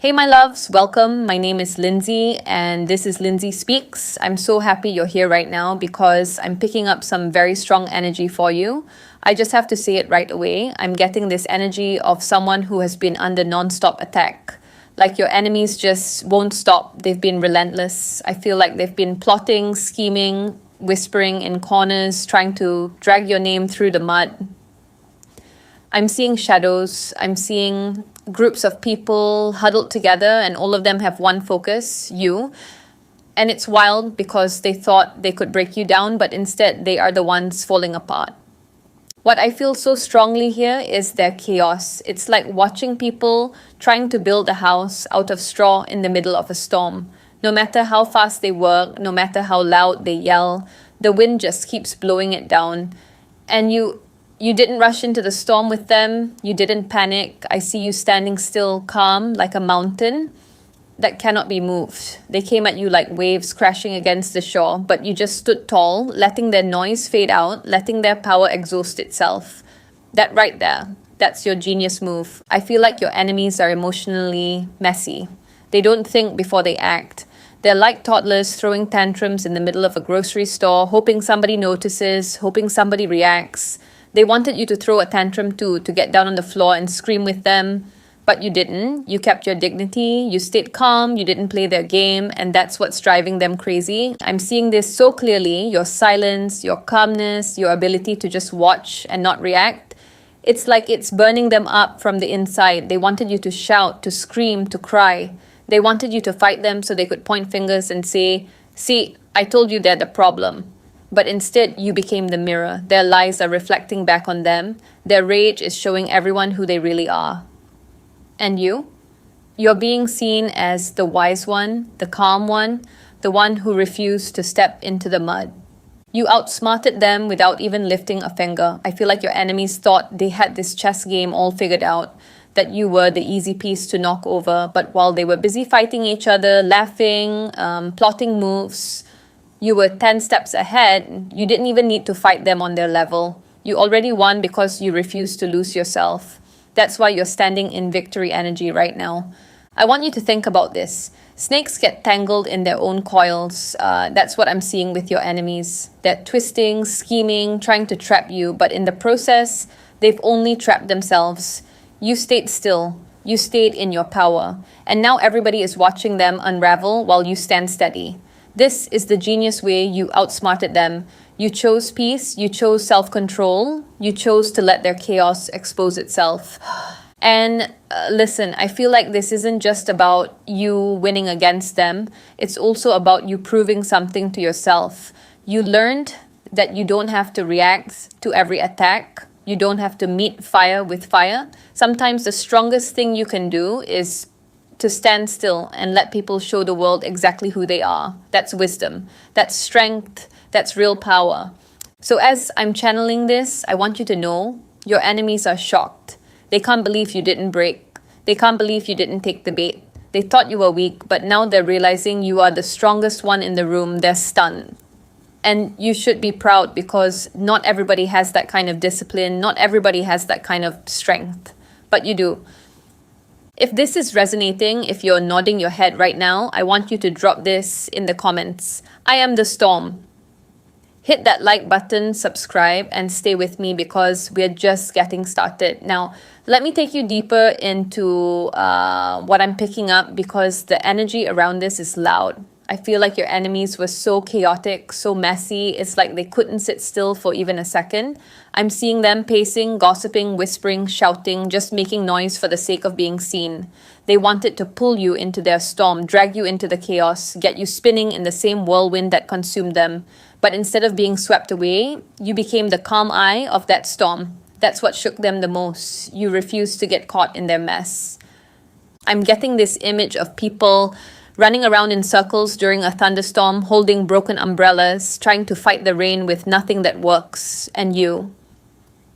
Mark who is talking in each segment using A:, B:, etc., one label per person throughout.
A: Hey, my loves, welcome. My name is Lindsay, and this is Lindsay Speaks. I'm so happy you're here right now because I'm picking up some very strong energy for you. I just have to say it right away. I'm getting this energy of someone who has been under non-stop attack. Like your enemies just won't stop. They've been relentless. I feel like they've been plotting, scheming, whispering in corners, trying to drag your name through the mud. I'm seeing shadows. I'm seeing groups of people huddled together, and all of them have one focus, you. And it's wild because they thought they could break you down, but instead they are the ones falling apart. What I feel so strongly here is their chaos. It's like watching people trying to build a house out of straw in the middle of a storm. No matter how fast they work, no matter how loud they yell, the wind just keeps blowing it down. And you didn't rush into the storm with them. You didn't panic. I see you standing still, calm, like a mountain that cannot be moved. They came at you like waves crashing against the shore, but you just stood tall, letting their noise fade out, letting their power exhaust itself. That right there, that's your genius move. I feel like your enemies are emotionally messy. They don't think before they act. They're like toddlers throwing tantrums in the middle of a grocery store, hoping somebody notices, hoping somebody reacts. They wanted you to throw a tantrum too, to get down on the floor and scream with them, but you didn't. You kept your dignity, you stayed calm, you didn't play their game, and that's what's driving them crazy. I'm seeing this so clearly, your silence, your calmness, your ability to just watch and not react. It's like it's burning them up from the inside. They wanted you to shout, to scream, to cry. They wanted you to fight them so they could point fingers and say, "See, I told you they're the problem." But instead, you became the mirror. Their lies are reflecting back on them. Their rage is showing everyone who they really are. And you? You're being seen as the wise one, the calm one, the one who refused to step into the mud. You outsmarted them without even lifting a finger. I feel like your enemies thought they had this chess game all figured out, that you were the easy piece to knock over. But while they were busy fighting each other, laughing, plotting moves, you were 10 steps ahead. You didn't even need to fight them on their level. You already won because you refused to lose yourself. That's why you're standing in victory energy right now. I want you to think about this. Snakes get tangled in their own coils. That's what I'm seeing with your enemies. They're twisting, scheming, trying to trap you, but in the process, they've only trapped themselves. You stayed still. You stayed in your power. And now everybody is watching them unravel while you stand steady. This is the genius way you outsmarted them. You chose peace, you chose self-control, you chose to let their chaos expose itself. And listen, I feel like this isn't just about you winning against them. It's also about you proving something to yourself. You learned that you don't have to react to every attack. You don't have to meet fire with fire. Sometimes the strongest thing you can do is to stand still and let people show the world exactly who they are. That's wisdom. That's strength. That's real power. So as I'm channeling this, I want you to know your enemies are shocked. They can't believe you didn't break. They can't believe you didn't take the bait. They thought you were weak, but now they're realizing you are the strongest one in the room. They're stunned. And you should be proud because not everybody has that kind of discipline. Not everybody has that kind of strength, but you do. If this is resonating, if you're nodding your head right now, I want you to drop this in the comments. I am the storm. Hit that like button, subscribe, and stay with me because we're just getting started. Now, let me take you deeper into what I'm picking up because the energy around this is loud. I feel like your enemies were so chaotic, so messy. It's like they couldn't sit still for even a second. I'm seeing them pacing, gossiping, whispering, shouting, just making noise for the sake of being seen. They wanted to pull you into their storm, drag you into the chaos, get you spinning in the same whirlwind that consumed them. But instead of being swept away, you became the calm eye of that storm. That's what shook them the most. You refused to get caught in their mess. I'm getting this image of people running around in circles during a thunderstorm, holding broken umbrellas, trying to fight the rain with nothing that works. And you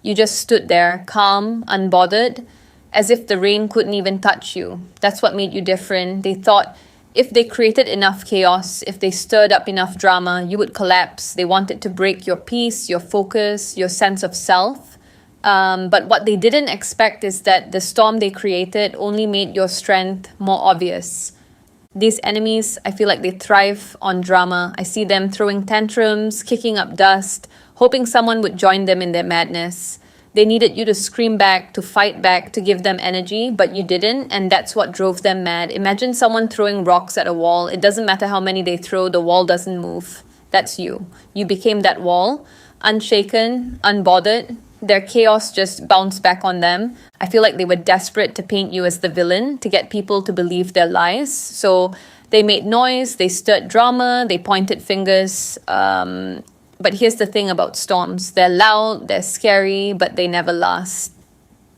A: just stood there, calm, unbothered, as if the rain couldn't even touch you. That's what made you different. They thought if they created enough chaos, if they stirred up enough drama, you would collapse. They wanted to break your peace, your focus, your sense of self. But what they didn't expect is that the storm they created only made your strength more obvious. These enemies, I feel like they thrive on drama. I see them throwing tantrums, kicking up dust, hoping someone would join them in their madness. They needed you to scream back, to fight back, to give them energy, but you didn't, and that's what drove them mad. Imagine someone throwing rocks at a wall. It doesn't matter how many they throw, the wall doesn't move. That's you. You became that wall, unshaken, unbothered. Their chaos just bounced back on them. I feel like they were desperate to paint you as the villain, to get people to believe their lies. So they made noise, they stirred drama, they pointed fingers. But here's the thing about storms. They're loud, they're scary, but they never last.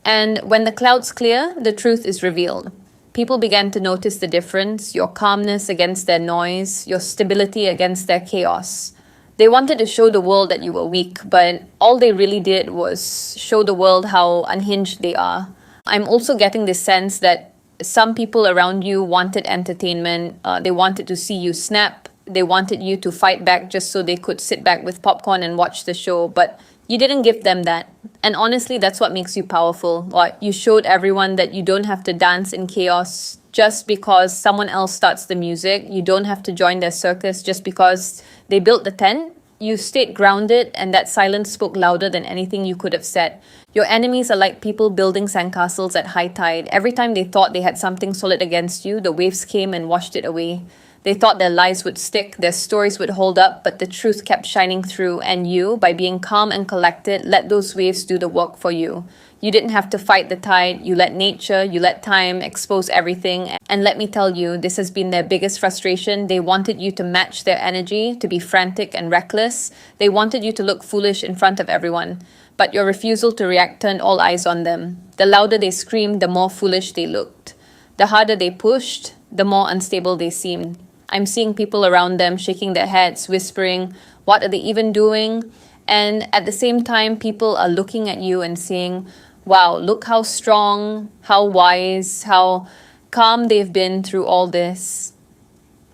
A: And when the clouds clear, the truth is revealed. People began to notice the difference, your calmness against their noise, your stability against their chaos. They wanted to show the world that you were weak, but all they really did was show the world how unhinged they are. I'm also getting this sense that some people around you wanted entertainment. They wanted to see you snap. They wanted you to fight back just so they could sit back with popcorn and watch the show, but you didn't give them that. And honestly, that's what makes you powerful. Like, you showed everyone that you don't have to dance in chaos just because someone else starts the music. You don't have to join their circus just because they built the tent. You stayed grounded, and that silence spoke louder than anything you could have said. Your enemies are like people building sandcastles at high tide. Every time they thought they had something solid against you, the waves came and washed it away. They thought their lies would stick, their stories would hold up, but the truth kept shining through, and you, by being calm and collected, let those waves do the work for you. You didn't have to fight the tide. You let nature, you let time expose everything. And let me tell you, this has been their biggest frustration. They wanted you to match their energy, to be frantic and reckless. They wanted you to look foolish in front of everyone. But your refusal to react turned all eyes on them. The louder they screamed, the more foolish they looked. The harder they pushed, the more unstable they seemed. I'm seeing people around them shaking their heads, whispering, "What are they even doing?" And at the same time, people are looking at you and saying, "Wow, look how strong, how wise, how calm they've been through all this."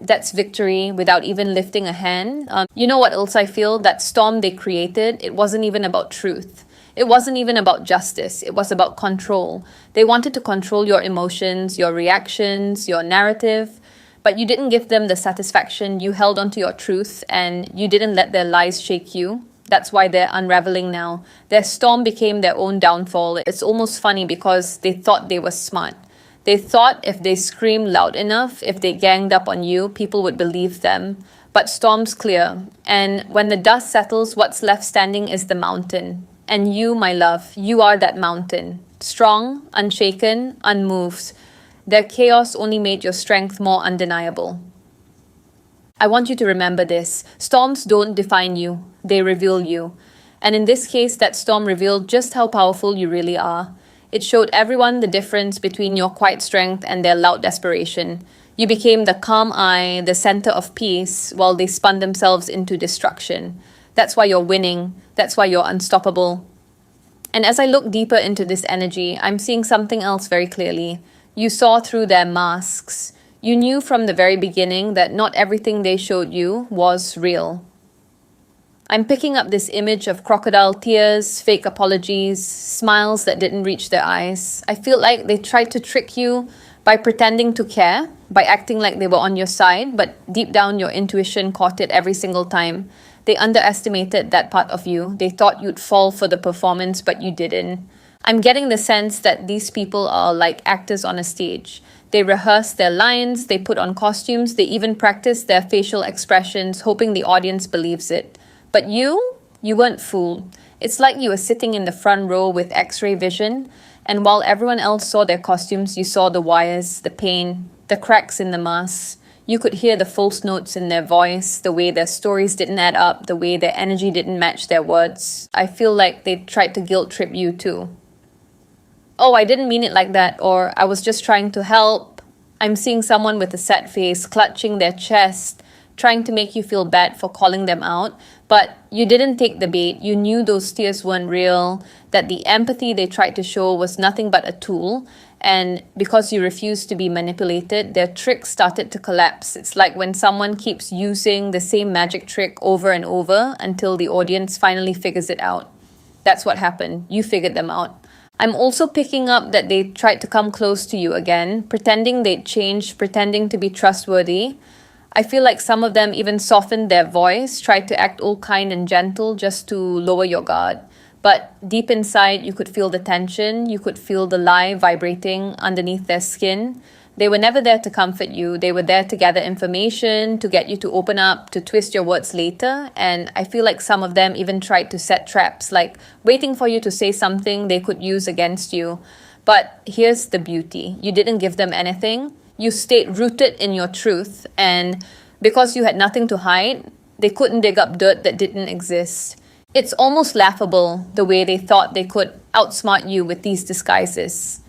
A: That's victory without even lifting a hand. You know what else I feel? That storm they created, it wasn't even about truth. It wasn't even about justice. It was about control. They wanted to control your emotions, your reactions, your narrative. But you didn't give them the satisfaction. You held onto your truth, and you didn't let their lies shake you. That's why they're unraveling now. Their storm became their own downfall. It's almost funny because they thought they were smart. They thought if they screamed loud enough, if they ganged up on you, people would believe them. But storms clear, and when the dust settles, what's left standing is the mountain. And you, my love, you are that mountain. Strong, unshaken, unmoved. Their chaos only made your strength more undeniable. I want you to remember this. Storms don't define you, they reveal you. And in this case, that storm revealed just how powerful you really are. It showed everyone the difference between your quiet strength and their loud desperation. You became the calm eye, the center of peace, while they spun themselves into destruction. That's why you're winning. That's why you're unstoppable. And as I look deeper into this energy, I'm seeing something else very clearly. You saw through their masks. You knew from the very beginning that not everything they showed you was real. I'm picking up this image of crocodile tears, fake apologies, smiles that didn't reach their eyes. I feel like they tried to trick you by pretending to care, by acting like they were on your side, but deep down your intuition caught it every single time. They underestimated that part of you. They thought you'd fall for the performance, but you didn't. I'm getting the sense that these people are like actors on a stage. They rehearse their lines, they put on costumes, they even practice their facial expressions, hoping the audience believes it. But you weren't fooled. It's like you were sitting in the front row with X-ray vision, and while everyone else saw their costumes, you saw the wires, the pain, the cracks in the masks. You could hear the false notes in their voice, the way their stories didn't add up, the way their energy didn't match their words. I feel like they tried to guilt trip you too. "Oh, I didn't mean it like that," or "I was just trying to help." I'm seeing someone with a sad face, clutching their chest, trying to make you feel bad for calling them out. But you didn't take the bait. You knew those tears weren't real, that the empathy they tried to show was nothing but a tool. And because you refused to be manipulated, their trick started to collapse. It's like when someone keeps using the same magic trick over and over until the audience finally figures it out. That's what happened. You figured them out. I'm also picking up that they tried to come close to you again, pretending they'd changed, pretending to be trustworthy. I feel like some of them even softened their voice, tried to act all kind and gentle just to lower your guard. But deep inside, you could feel the tension, you could feel the lie vibrating underneath their skin. They were never there to comfort you. They were there to gather information, to get you to open up, to twist your words later. And I feel like some of them even tried to set traps, like waiting for you to say something they could use against you. But here's the beauty. You didn't give them anything. You stayed rooted in your truth. And because you had nothing to hide, they couldn't dig up dirt that didn't exist. It's almost laughable the way they thought they could outsmart you with these disguises.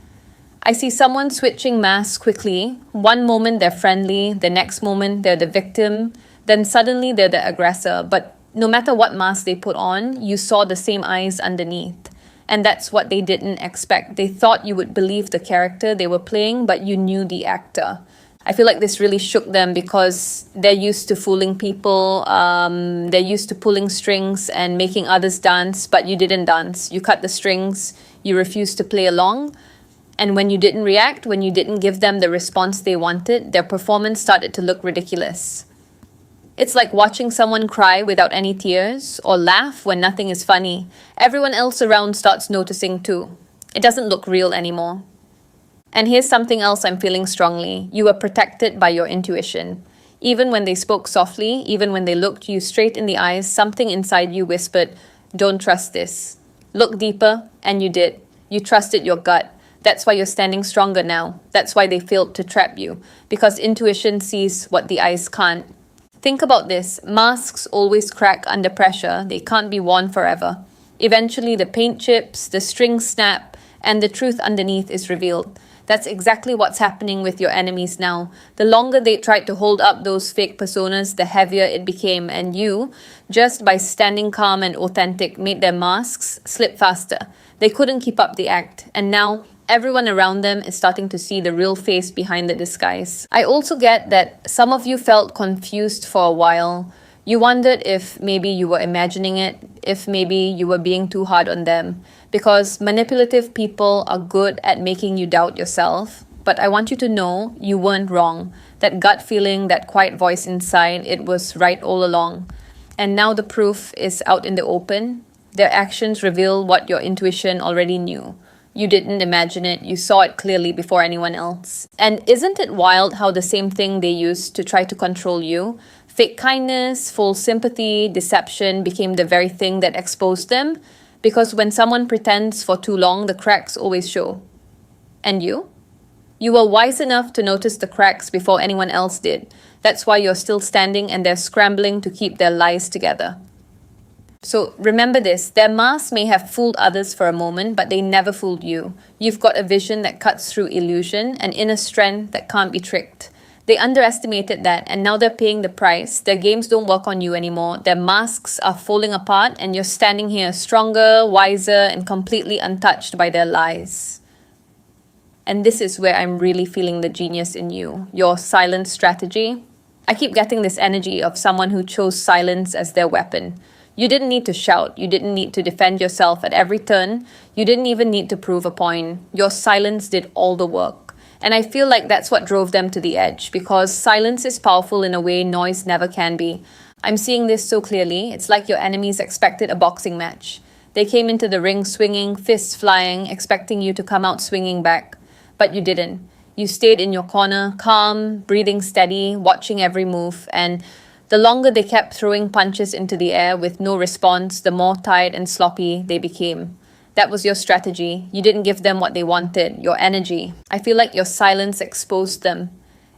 A: I see someone switching masks quickly. One moment they're friendly, the next moment they're the victim, then suddenly they're the aggressor. But no matter what mask they put on, you saw the same eyes underneath. And that's what they didn't expect. They thought you would believe the character they were playing, but you knew the actor. I feel like this really shook them because they're used to fooling people. They're used to pulling strings and making others dance, but you didn't dance. You cut the strings. You refused to play along. And when you didn't react, when you didn't give them the response they wanted, their performance started to look ridiculous. It's like watching someone cry without any tears or laugh when nothing is funny. Everyone else around starts noticing too. It doesn't look real anymore. And here's something else I'm feeling strongly. You were protected by your intuition. Even when they spoke softly, even when they looked you straight in the eyes, something inside you whispered, "Don't trust this." Look deeper, and you did. You trusted your gut. That's why you're standing stronger now. That's why they failed to trap you. Because intuition sees what the eyes can't. Think about this. Masks always crack under pressure. They can't be worn forever. Eventually the paint chips, the strings snap, and the truth underneath is revealed. That's exactly what's happening with your enemies now. The longer they tried to hold up those fake personas, the heavier it became. And you, just by standing calm and authentic, made their masks slip faster. They couldn't keep up the act. And now everyone around them is starting to see the real face behind the disguise. I also get that some of you felt confused for a while. You wondered if maybe you were imagining it, if maybe you were being too hard on them. Because manipulative people are good at making you doubt yourself. But I want you to know you weren't wrong. That gut feeling, that quiet voice inside, it was right all along. And now the proof is out in the open. Their actions reveal what your intuition already knew. You didn't imagine it, you saw it clearly before anyone else. And isn't it wild how the same thing they used to try to control you, fake kindness, false sympathy, deception, became the very thing that exposed them? Because when someone pretends for too long, the cracks always show. And you? You were wise enough to notice the cracks before anyone else did. That's why you're still standing and they're scrambling to keep their lies together. So remember this, their masks may have fooled others for a moment, but they never fooled you. You've got a vision that cuts through illusion, an inner strength that can't be tricked. They underestimated that, and now they're paying the price. Their games don't work on you anymore. Their masks are falling apart, and you're standing here stronger, wiser, and completely untouched by their lies. And this is where I'm really feeling the genius in you, your silent strategy. I keep getting this energy of someone who chose silence as their weapon. You didn't need to shout. You didn't need to defend yourself at every turn. You didn't even need to prove a point. Your silence did all the work. And I feel like that's what drove them to the edge, because silence is powerful in a way noise never can be. I'm seeing this so clearly. It's like your enemies expected a boxing match. They came into the ring swinging, fists flying, expecting you to come out swinging back. But you didn't. You stayed in your corner, calm, breathing steady, watching every move, and the longer they kept throwing punches into the air with no response, the more tired and sloppy they became. That was your strategy. You didn't give them what they wanted, your energy. I feel like your silence exposed them.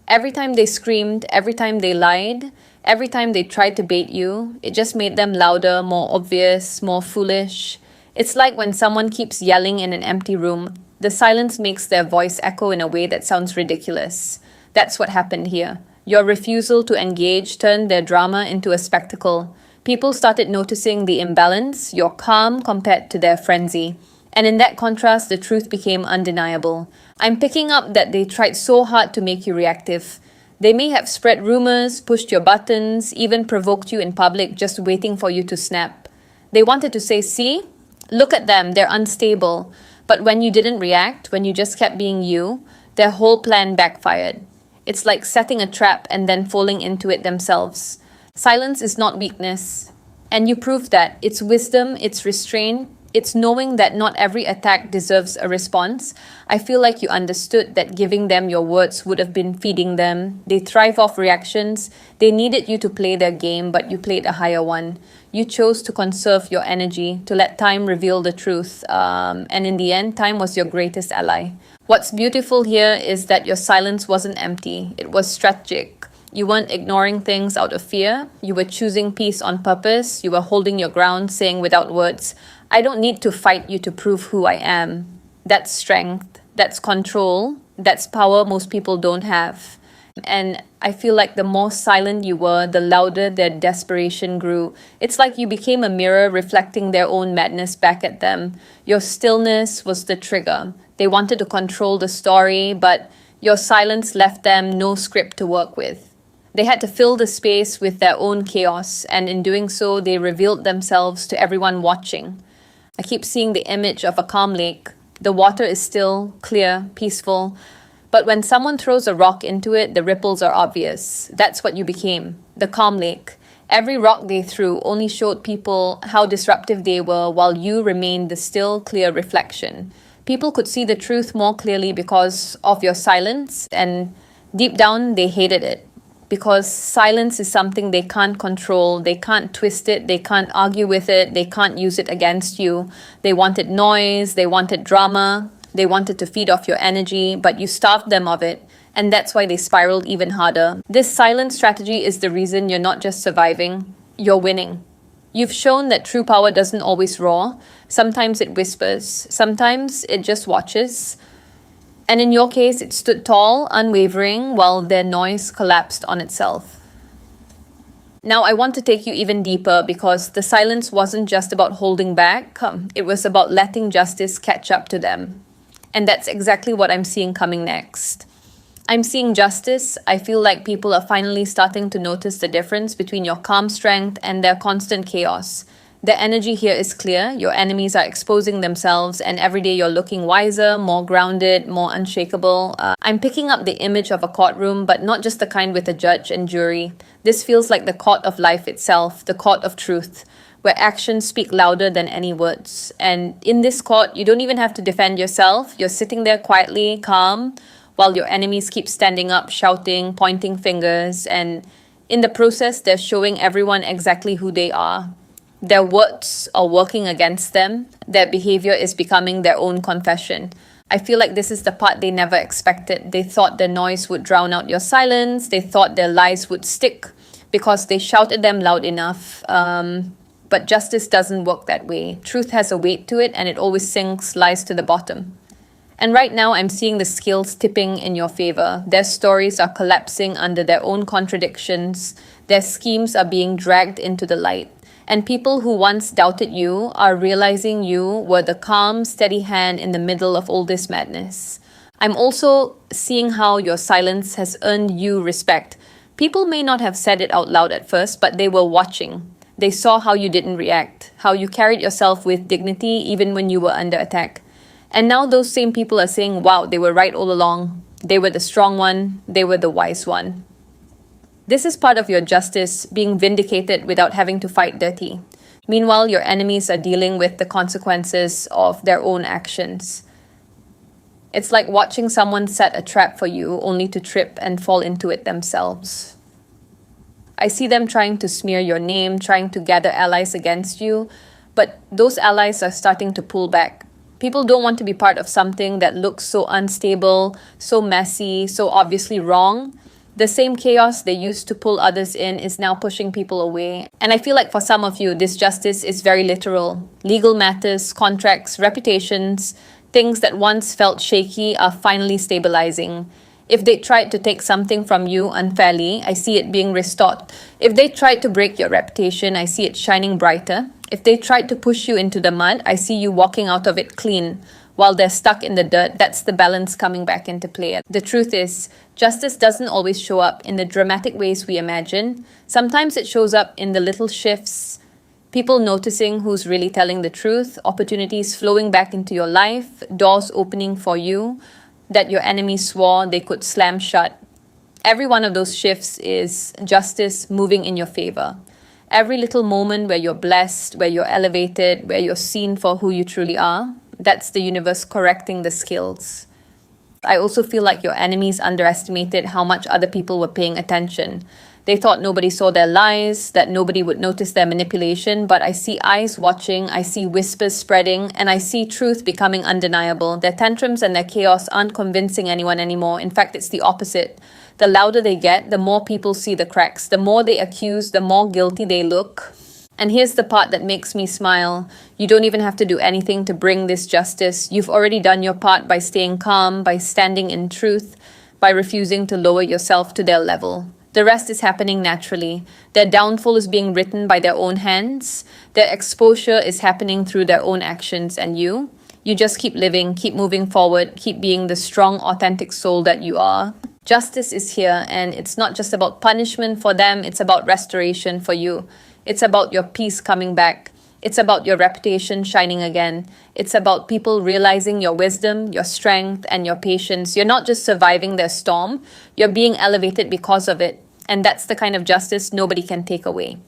A: Every time they screamed, every time they lied, every time they tried to bait you, it just made them louder, more obvious, more foolish. It's like when someone keeps yelling in an empty room, the silence makes their voice echo in a way that sounds ridiculous. That's what happened here. Your refusal to engage turned their drama into a spectacle. People started noticing the imbalance, your calm compared to their frenzy. And in that contrast, the truth became undeniable. I'm picking up that they tried so hard to make you reactive. They may have spread rumors, pushed your buttons, even provoked you in public, just waiting for you to snap. They wanted to say, "See, Look at them, they're unstable. But when you didn't react, when you just kept being you, their whole plan backfired. It's like setting a trap and then falling into it themselves. Silence is not weakness. And you proved that. It's wisdom, it's restraint, it's knowing that not every attack deserves a response. I feel like you understood that giving them your words would have been feeding them. They thrive off reactions. They needed you to play their game, but you played a higher one. You chose to conserve your energy, to let time reveal the truth. And in the end, time was your greatest ally. What's beautiful here is that your silence wasn't empty. It was strategic. You weren't ignoring things out of fear. You were choosing peace on purpose. You were holding your ground, saying without words, I don't need to fight you to prove who I am. That's strength. That's control. That's power most people don't have. And I feel like the more silent you were, the louder their desperation grew. It's like you became a mirror reflecting their own madness back at them. Your stillness was the trigger. They wanted to control the story, but your silence left them no script to work with. They had to fill the space with their own chaos, and in doing so, they revealed themselves to everyone watching. I keep seeing the image of a calm lake. The water is still, clear, peaceful. But when someone throws a rock into it, the ripples are obvious. That's what you became, the calm lake. Every rock they threw only showed people how disruptive they were, while you remained the still, clear reflection. People could see the truth more clearly because of your silence, and deep down, they hated it. Because silence is something they can't control, they can't twist it, they can't argue with it, they can't use it against you. They wanted noise, they wanted drama, they wanted to feed off your energy, but you starved them of it, and that's why they spiraled even harder. This silent strategy is the reason you're not just surviving, you're winning. You've shown that true power doesn't always roar. Sometimes it whispers, sometimes it just watches. And in your case, it stood tall, unwavering, while their noise collapsed on itself. Now, I want to take you even deeper because the silence wasn't just about holding back, it was about letting justice catch up to them. And that's exactly what I'm seeing coming next. I'm seeing justice. I feel like people are finally starting to notice the difference between your calm strength and their constant chaos. The energy here is clear, your enemies are exposing themselves, and every day you're looking wiser, more grounded, more unshakable. I'm picking up the image of a courtroom, but not just the kind with a judge and jury. This feels like the court of life itself, the court of truth, where actions speak louder than any words. And in this court, you don't even have to defend yourself. You're sitting there quietly, calm, while your enemies keep standing up, shouting, pointing fingers, and in the process, they're showing everyone exactly who they are. Their words are working against them. Their behavior is becoming their own confession. I feel like this is the part they never expected. They thought their noise would drown out your silence. They thought their lies would stick because they shouted them loud enough. But justice doesn't work that way. Truth has a weight to it, and it always sinks lies to the bottom. And right now, I'm seeing the scales tipping in your favor. Their stories are collapsing under their own contradictions. Their schemes are being dragged into the light. And people who once doubted you are realizing you were the calm, steady hand in the middle of all this madness. I'm also seeing how your silence has earned you respect. People may not have said it out loud at first, but they were watching. They saw how you didn't react, how you carried yourself with dignity even when you were under attack. And now those same people are saying, wow, they were right all along. They were the strong one. They were the wise one. This is part of your justice, being vindicated without having to fight dirty. Meanwhile, your enemies are dealing with the consequences of their own actions. It's like watching someone set a trap for you only to trip and fall into it themselves. I see them trying to smear your name, trying to gather allies against you, but those allies are starting to pull back. People don't want to be part of something that looks so unstable, so messy, so obviously wrong. The same chaos they used to pull others in is now pushing people away. And I feel like for some of you, this justice is very literal. Legal matters, contracts, reputations, things that once felt shaky are finally stabilizing. If they tried to take something from you unfairly, I see it being restored. If they tried to break your reputation, I see it shining brighter. If they tried to push you into the mud, I see you walking out of it clean. While they're stuck in the dirt, that's the balance coming back into play. The truth is, justice doesn't always show up in the dramatic ways we imagine. Sometimes it shows up in the little shifts, People noticing who's really telling the truth, opportunities flowing back into your life, doors opening for you that your enemies swore they could slam shut. Every one of those shifts is justice moving in your favor. Every little moment where you're blessed, where you're elevated, where you're seen for who you truly are, that's the universe correcting the scales. I also feel like your enemies underestimated how much other people were paying attention. They thought nobody saw their lies, that nobody would notice their manipulation, but I see eyes watching, I see whispers spreading, and I see truth becoming undeniable. Their tantrums and their chaos aren't convincing anyone anymore. In fact, it's the opposite. The louder they get, the more people see the cracks. The more they accuse, the more guilty they look. And here's the part that makes me smile. You don't even have to do anything to bring this justice. You've already done your part by staying calm, by standing in truth, by refusing to lower yourself to their level. The rest is happening naturally. Their downfall is being written by their own hands. Their exposure is happening through their own actions. And you just keep living, keep moving forward, keep being the strong, authentic soul that you are. Justice is here, and it's not just about punishment for them, it's about restoration for you. It's about your peace coming back. It's about your reputation shining again. It's about people realizing your wisdom, your strength, and your patience. You're not just surviving their storm, you're being elevated because of it. And that's the kind of justice nobody can take away.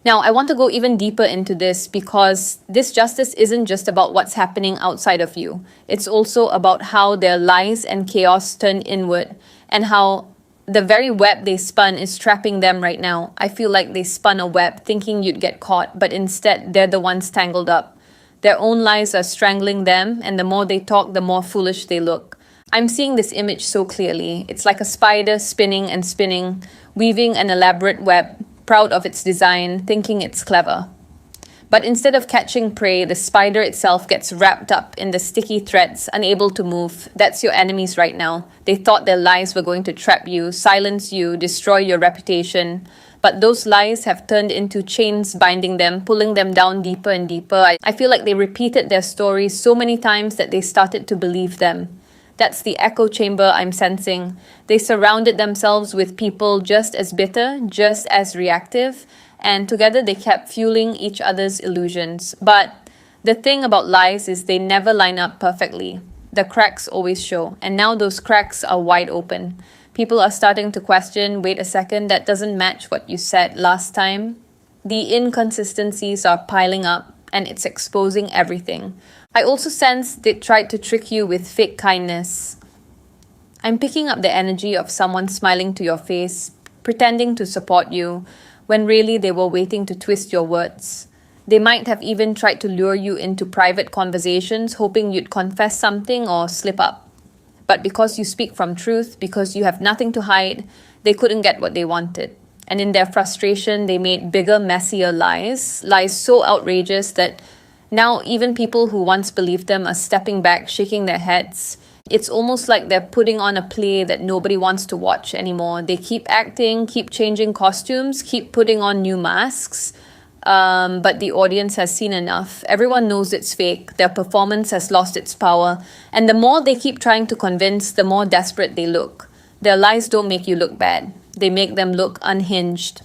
A: Now, I want to go even deeper into this because this justice isn't just about what's happening outside of you. It's also about how their lies and chaos turn inward and how the very web they spun is trapping them right now. I feel like they spun a web thinking you'd get caught, but instead they're the ones tangled up. Their own lies are strangling them, and the more they talk, the more foolish they look. I'm seeing this image so clearly. It's like a spider spinning and spinning, weaving an elaborate web, proud of its design, thinking it's clever. But instead of catching prey, the spider itself gets wrapped up in the sticky threads, unable to move. That's your enemies right now. They thought their lies were going to trap you, silence you, destroy your reputation. But those lies have turned into chains binding them, pulling them down deeper and deeper. I feel like they repeated their stories so many times that they started to believe them. That's the echo chamber I'm sensing. They surrounded themselves with people just as bitter, just as reactive, and together they kept fueling each other's illusions. But the thing about lies is they never line up perfectly. The cracks always show, and now those cracks are wide open. People are starting to question, wait a second, that doesn't match what you said last time. The inconsistencies are piling up, and it's exposing everything. I also sense they tried to trick you with fake kindness. I'm picking up the energy of someone smiling to your face, pretending to support you, when really they were waiting to twist your words. They might have even tried to lure you into private conversations, hoping you'd confess something or slip up. But because you speak from truth, because you have nothing to hide, they couldn't get what they wanted. And in their frustration, they made bigger, messier lies so outrageous that now even people who once believed them are stepping back, shaking their heads. It's almost like they're putting on a play that nobody wants to watch anymore. They keep acting, keep changing costumes, keep putting on new masks, but the audience has seen enough. Everyone knows it's fake. Their performance has lost its power. And the more they keep trying to convince, the more desperate they look. Their lies don't make you look bad. They make them look unhinged.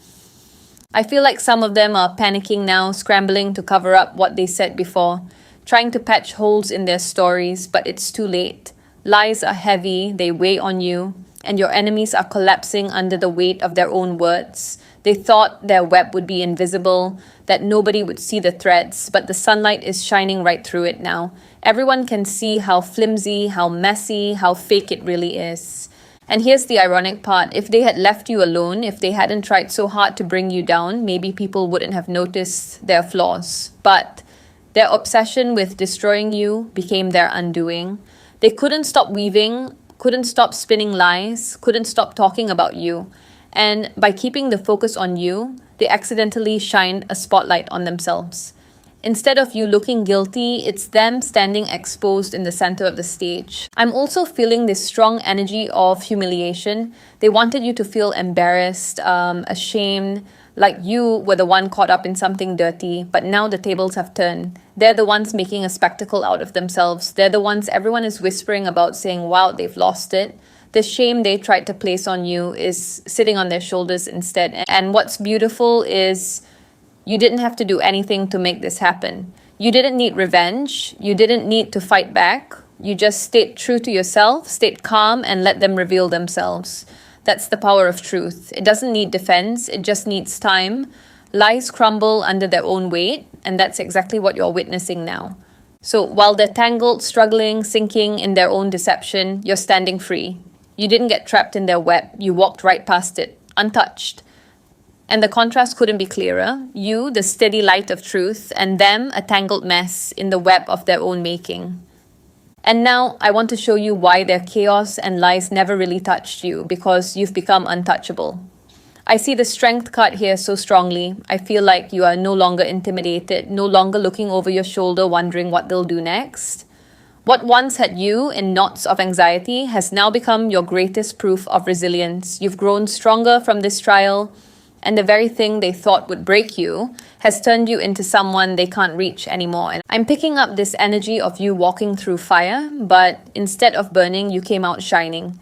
A: I feel like some of them are panicking now, scrambling to cover up what they said before, trying to patch holes in their stories, but it's too late. Lies are heavy, they weigh on you, and your enemies are collapsing under the weight of their own words. They thought their web would be invisible, that nobody would see the threads, but the sunlight is shining right through it now. Everyone can see how flimsy, how messy, how fake it really is. And here's the ironic part. If they had left you alone, if they hadn't tried so hard to bring you down, maybe people wouldn't have noticed their flaws. But their obsession with destroying you became their undoing. They couldn't stop weaving, couldn't stop spinning lies, couldn't stop talking about you. And by keeping the focus on you, they accidentally shined a spotlight on themselves. Instead of you looking guilty, it's them standing exposed in the center of the stage. I'm also feeling this strong energy of humiliation. They wanted you to feel embarrassed, ashamed, like you were the one caught up in something dirty, but now the tables have turned. They're the ones making a spectacle out of themselves. They're the ones everyone is whispering about, saying, wow, they've lost it. The shame they tried to place on you is sitting on their shoulders instead. And what's beautiful is You didn't have to do anything to make this happen. You didn't need revenge. You didn't need to fight back. You just stayed true to yourself, stayed calm, and let them reveal themselves. That's the power of truth. It doesn't need defense, it just needs time. Lies crumble under their own weight, and that's exactly what you're witnessing now. So while they're tangled, struggling, sinking in their own deception, you're standing free. You didn't get trapped in their web, you walked right past it, untouched. And the contrast couldn't be clearer. You, the steady light of truth, and them, a tangled mess in the web of their own making. And now I want to show you why their chaos and lies never really touched you, because you've become untouchable. I see the strength card here so strongly. I feel like you are no longer intimidated, no longer looking over your shoulder wondering what they'll do next. What once had you in knots of anxiety has now become your greatest proof of resilience. You've grown stronger from this trial, and the very thing they thought would break you has turned you into someone they can't reach anymore. And I'm picking up this energy of you walking through fire, but instead of burning, you came out shining.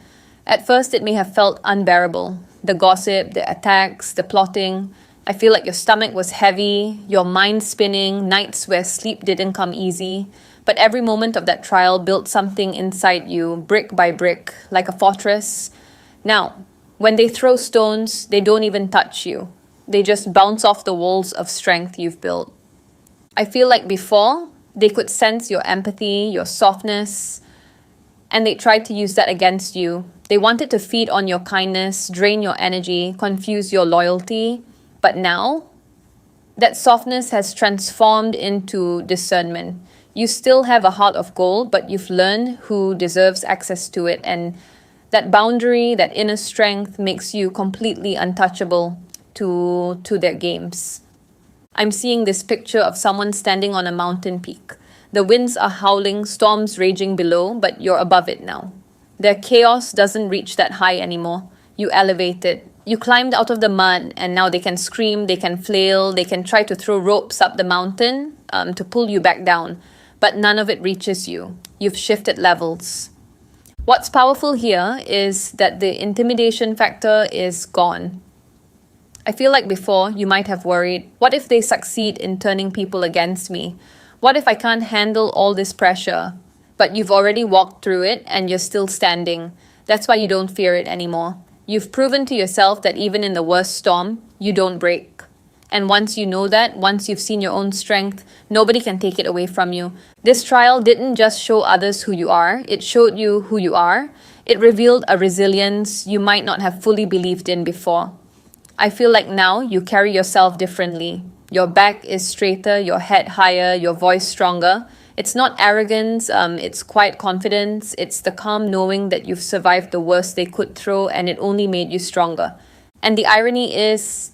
A: At first, it may have felt unbearable. The gossip, the attacks, the plotting. I feel like your stomach was heavy, your mind spinning, nights where sleep didn't come easy. But every moment of that trial built something inside you, brick by brick, like a fortress. Now, when they throw stones, they don't even touch you. They just bounce off the walls of strength you've built. I feel like before, they could sense your empathy, your softness, and they tried to use that against you. They wanted to feed on your kindness, drain your energy, confuse your loyalty. But now, that softness has transformed into discernment. You still have a heart of gold, but you've learned who deserves access to it, and that boundary, that inner strength makes you completely untouchable to their games. I'm seeing this picture of someone standing on a mountain peak. The winds are howling, storms raging below, but you're above it now. Their chaos doesn't reach that high anymore. You elevate it. You climbed out of the mud, and now they can scream, they can flail, they can try to throw ropes up the mountain to pull you back down. But none of it reaches you. You've shifted levels. What's powerful here is that the intimidation factor is gone. I feel like before you might have worried, what if they succeed in turning people against me? What if I can't handle all this pressure? But you've already walked through it and you're still standing. That's why you don't fear it anymore. You've proven to yourself that even in the worst storm, you don't break. And once you know that, once you've seen your own strength, nobody can take it away from you. This trial didn't just show others who you are, it showed you who you are. It revealed a resilience you might not have fully believed in before. I feel like now you carry yourself differently. Your back is straighter, your head higher, your voice stronger. It's not arrogance, it's quiet confidence. It's the calm knowing that you've survived the worst they could throw, and it only made you stronger. And the irony is,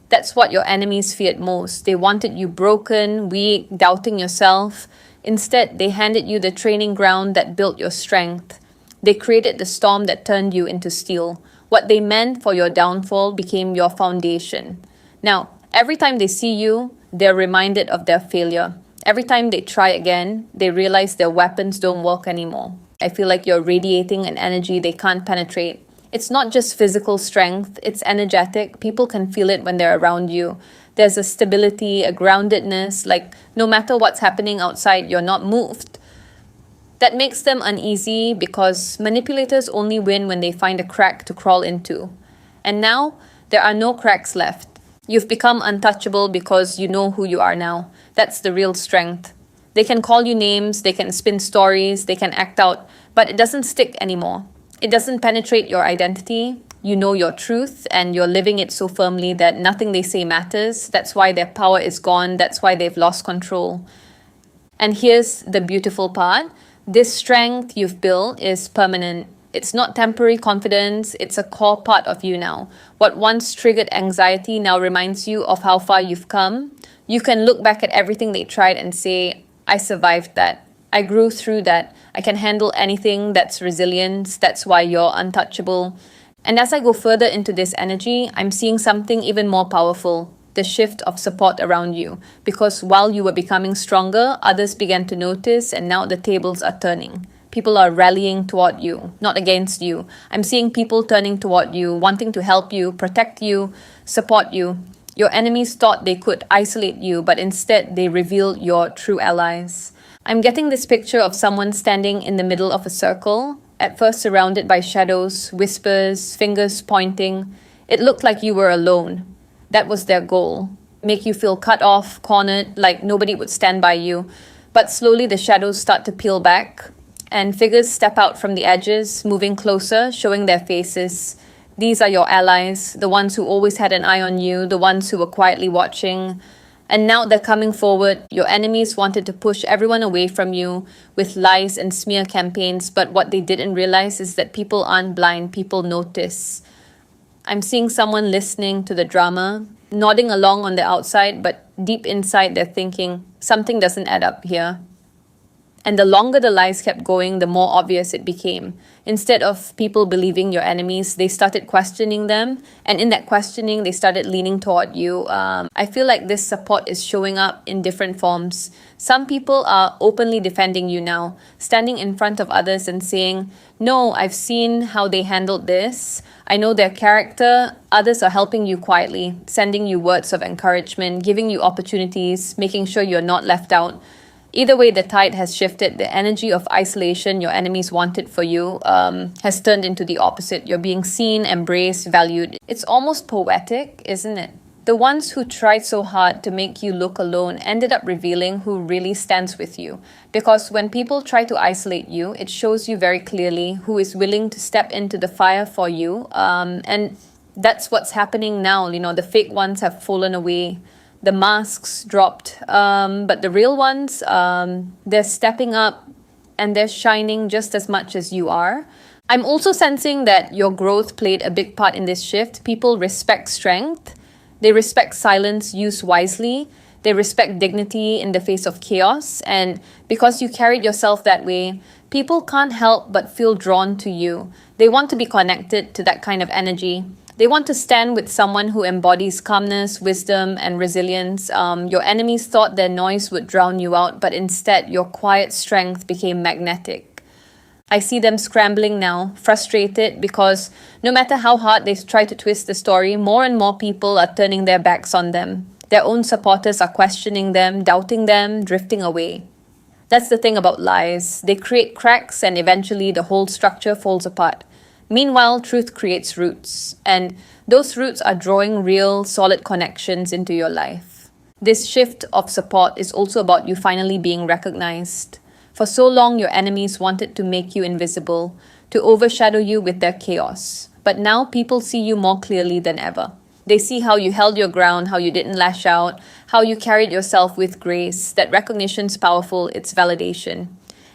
A: that's what your enemies feared most. They wanted you broken, weak, doubting yourself. Instead, they handed you the training ground that built your strength. They created the storm that turned you into steel. What they meant for your downfall became your foundation. Now, every time they see you, they're reminded of their failure. Every time they try again, they realize their weapons don't work anymore. I feel like you're radiating an energy they can't penetrate. It's not just physical strength, it's energetic. People can feel it when they're around you. There's a stability, a groundedness, like no matter what's happening outside, you're not moved. That makes them uneasy because manipulators only win when they find a crack to crawl into. And now, there are no cracks left. You've become untouchable because you know who you are now. That's the real strength. They can call you names, they can spin stories, they can act out, but it doesn't stick anymore. It doesn't penetrate your identity. You know your truth and you're living it so firmly that nothing they say matters. That's why their power is gone. That's why they've lost control. And here's the beautiful part. This strength you've built is permanent. It's not temporary confidence. It's a core part of you now. What once triggered anxiety now reminds you of how far you've come. You can look back at everything they tried and say, I survived that. I grew through that. I can handle anything. That's resilience. That's why you're untouchable. And as I go further into this energy, I'm seeing something even more powerful, the shift of support around you. Because while you were becoming stronger, others began to notice, and now the tables are turning. People are rallying toward you, not against you. I'm seeing people turning toward you, wanting to help you, protect you, support you. Your enemies thought they could isolate you, but instead they revealed your true allies. I'm getting this picture of someone standing in the middle of a circle, at first surrounded by shadows, whispers, fingers pointing. It looked like you were alone. That was their goal. Make you feel cut off, cornered, like nobody would stand by you. But slowly the shadows start to peel back, and figures step out from the edges, moving closer, showing their faces. These are your allies, the ones who always had an eye on you, the ones who were quietly watching. And now they're coming forward. Your enemies wanted to push everyone away from you with lies and smear campaigns, but what they didn't realize is that people aren't blind, people notice. I'm seeing someone listening to the drama, nodding along on the outside, but deep inside they're thinking, something doesn't add up here. And the longer the lies kept going, the more obvious it became. Instead of people believing your enemies, they started questioning them. And in that questioning, they started leaning toward you. I feel like this support is showing up in different forms. Some people are openly defending you now, standing in front of others and saying, no, I've seen how they handled this. I know their character. Others are helping you quietly, sending you words of encouragement, giving you opportunities, making sure you're not left out. Either way, the tide has shifted. The energy of isolation your enemies wanted for you has turned into the opposite. You're being seen, embraced, valued. It's almost poetic, isn't it? The ones who tried so hard to make you look alone ended up revealing who really stands with you. Because when people try to isolate you, it shows you very clearly who is willing to step into the fire for you. And that's what's happening now. The fake ones have fallen away. The masks dropped, but the real ones, they're stepping up and they're shining just as much as you are. I'm also sensing that your growth played a big part in this shift. People respect strength. They respect silence used wisely. They respect dignity in the face of chaos. And because you carried yourself that way, people can't help but feel drawn to you. They want to be connected to that kind of energy. They want to stand with someone who embodies calmness, wisdom, and resilience. Your enemies thought their noise would drown you out, but instead, your quiet strength became magnetic. I see them scrambling now, frustrated, because no matter how hard they try to twist the story, more and more people are turning their backs on them. Their own supporters are questioning them, doubting them, drifting away. That's the thing about lies. They create cracks, and eventually the whole structure falls apart. Meanwhile, truth creates roots, and those roots are drawing real, solid connections into your life. This shift of support is also about you finally being recognized. For so long, your enemies wanted to make you invisible, to overshadow you with their chaos. But now people see you more clearly than ever. They see how you held your ground, how you didn't lash out, how you carried yourself with grace. That recognition's powerful, it's validation.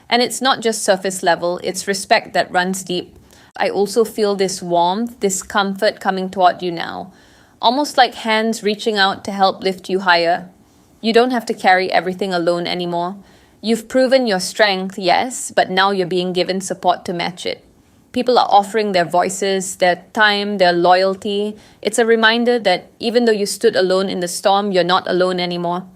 A: And it's not just surface level, it's respect that runs deep. I also feel this warmth, this comfort coming toward you now. Almost like hands reaching out to help lift you higher. You don't have to carry everything alone anymore. You've proven your strength, yes, but now you're being given support to match it. People are offering their voices, their time, their loyalty. It's a reminder that even though you stood alone in the storm, you're not alone anymore.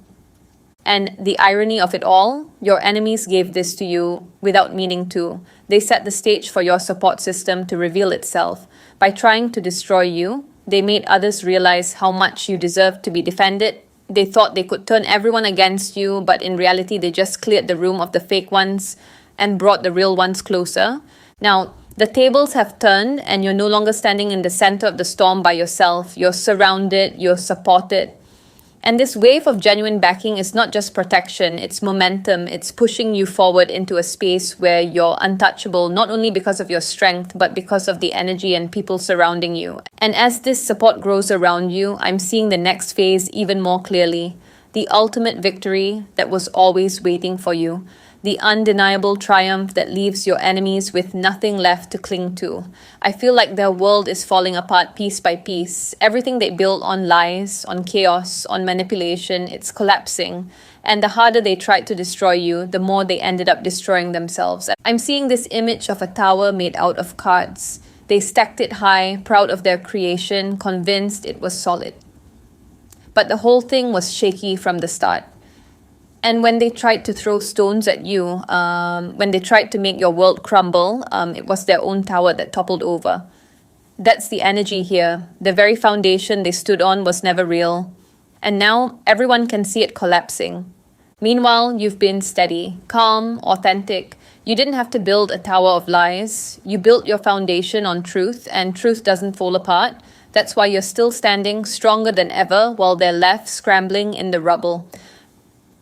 A: And the irony of it all, your enemies gave this to you without meaning to. They set the stage for your support system to reveal itself. By trying to destroy you, they made others realize how much you deserve to be defended. They thought they could turn everyone against you, but in reality, they just cleared the room of the fake ones and brought the real ones closer. Now, the tables have turned and you're no longer standing in the center of the storm by yourself. You're surrounded, you're supported. And this wave of genuine backing is not just protection, it's momentum. It's pushing you forward into a space where you're untouchable, not only because of your strength, but because of the energy and people surrounding you. And as this support grows around you, I'm seeing the next phase even more clearly. The ultimate victory that was always waiting for you. The undeniable triumph that leaves your enemies with nothing left to cling to. I feel like their world is falling apart piece by piece. Everything they built on lies, on chaos, on manipulation, it's collapsing. And the harder they tried to destroy you, the more they ended up destroying themselves. I'm seeing this image of a tower made out of cards. They stacked it high, proud of their creation, convinced it was solid. But the whole thing was shaky from the start. And when they tried to throw stones at you, when they tried to make your world crumble, it was their own tower that toppled over. That's the energy here. The very foundation they stood on was never real. And now everyone can see it collapsing. Meanwhile, you've been steady, calm, authentic. You didn't have to build a tower of lies. You built your foundation on truth, and truth doesn't fall apart. That's why you're still standing stronger than ever while they're left scrambling in the rubble.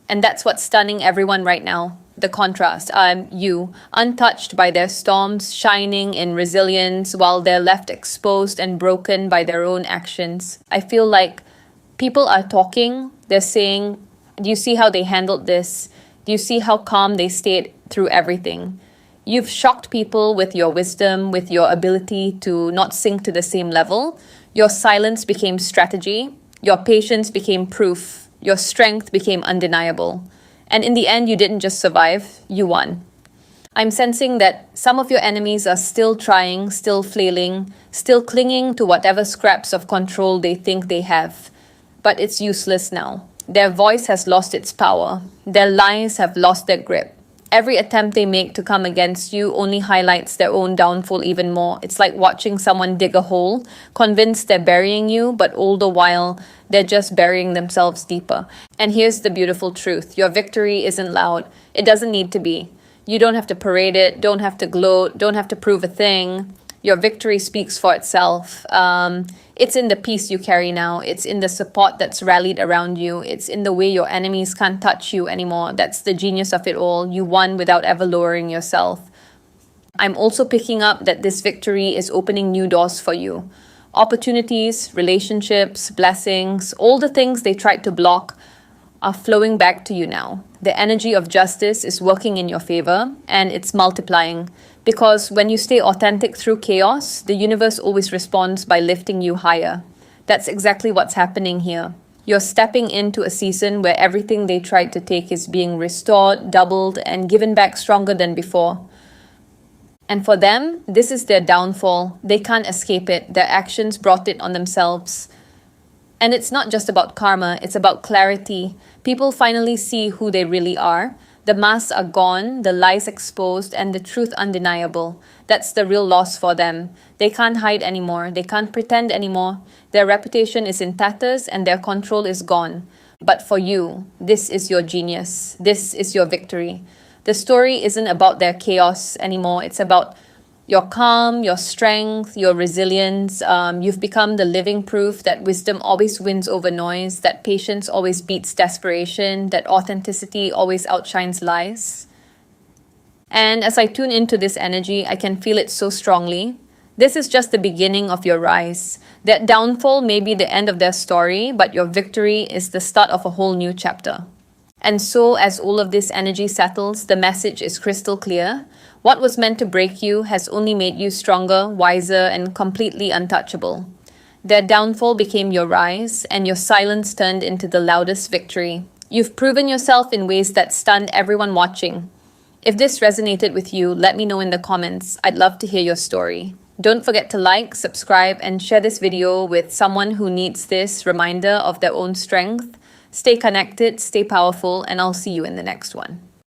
A: And that's what's stunning everyone right now. The contrast. You, untouched by their storms, shining in resilience while they're left exposed and broken by their own actions. I feel like people are talking, they're saying, do you see how they handled this? Do you see how calm they stayed through everything? You've shocked people with your wisdom, with your ability to not sink to the same level. Your silence became strategy. Your patience became proof. Your strength became undeniable. And in the end, you didn't just survive, you won. I'm sensing that some of your enemies are still trying, still flailing, still clinging to whatever scraps of control they think they have. But it's useless now. Their voice has lost its power. Their lies have lost their grip. Every attempt they make to come against you only highlights their own downfall even more. It's like watching someone dig a hole, convinced they're burying you, but all the while, they're just burying themselves deeper. And here's the beautiful truth. Your victory isn't loud. It doesn't need to be. You don't have to parade it, don't have to gloat, don't have to prove a thing. Your victory speaks for itself. It's in the peace you carry now. It's in the support that's rallied around you. It's in the way your enemies can't touch you anymore. That's the genius of it all. You won without ever lowering yourself. I'm also picking up that this victory is opening new doors for you. Opportunities, relationships, blessings, all the things they tried to block are flowing back to you now. The energy of justice is working in your favor, and it's multiplying. Because when you stay authentic through chaos, the universe always responds by lifting you higher. That's exactly what's happening here. You're stepping into a season where everything they tried to take is being restored, doubled, and given back stronger than before. And for them, this is their downfall. They can't escape it. Their actions brought it on themselves. And it's not just about karma, it's about clarity. People finally see who they really are. The masks are gone, the lies exposed, and the truth undeniable. That's the real loss for them. They can't hide anymore. They can't pretend anymore. Their reputation is in tatters and their control is gone. But for you, this is your genius. This is your victory. The story isn't about their chaos anymore. It's about your calm, your strength, your resilience. You've become the living proof that wisdom always wins over noise, that patience always beats desperation, that authenticity always outshines lies. And as I tune into this energy, I can feel it so strongly. This is just the beginning of your rise. That downfall may be the end of their story, but your victory is the start of a whole new chapter. And so, as all of this energy settles, the message is crystal clear. What was meant to break you has only made you stronger, wiser, and completely untouchable. Their downfall became your rise, and your silence turned into the loudest victory. You've proven yourself in ways that stunned everyone watching. If this resonated with you, let me know in the comments. I'd love to hear your story. Don't forget to like, subscribe, and share this video with someone who needs this reminder of their own strength. Stay connected, stay powerful, and I'll see you in the next one.